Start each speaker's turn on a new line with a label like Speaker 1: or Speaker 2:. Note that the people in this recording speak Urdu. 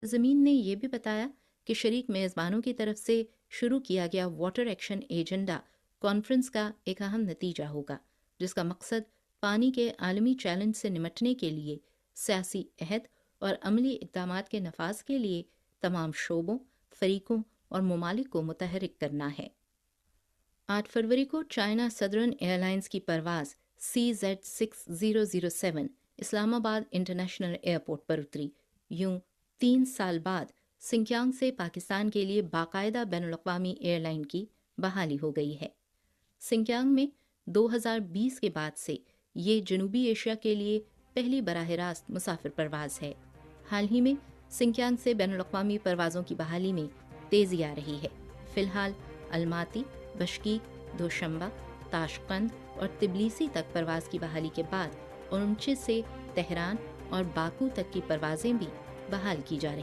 Speaker 1: زمین نے یہ بھی بتایا کہ شریک میزبانوں کی طرف سے شروع کیا گیا واٹر ایکشن ایجنڈا کانفرنس کا ایک اہم نتیجہ ہوگا، جس کا مقصد پانی کے عالمی چیلنج سے نمٹنے کے لیے سیاسی عہد اور عملی اقدامات کے نفاذ کے لیے تمام شعبوں، فریقوں اور ممالک کو متحرک کرنا ہے۔ 8 فروری کو چائنا سدرن ایئر لائنز کی پرواز CZ6007 اسلام آباد انٹرنیشنل ایئرپورٹ پر اتری۔ یوں 3 سال بعد سنکیانگ سے پاکستان کے لیے باقاعدہ بین الاقوامی ایئر لائن کی بحالی ہو گئی ہے۔ سنکیانگ میں 2020 کے بعد سے یہ جنوبی ایشیا کے لیے پہلی براہ راست مسافر پرواز ہے۔ حال ہی میں سنکیانگ سے بین الاقوامی پروازوں کی بحالی میں تیزی آ رہی ہے۔ فی الحال الماتی، بشکیک، دوشنبہ، تاشقند اور تبلیسی تک پرواز کی بحالی کے بعد 29 سے تہران اور باکو تک کی پروازیں بھی بحال کی جا رہی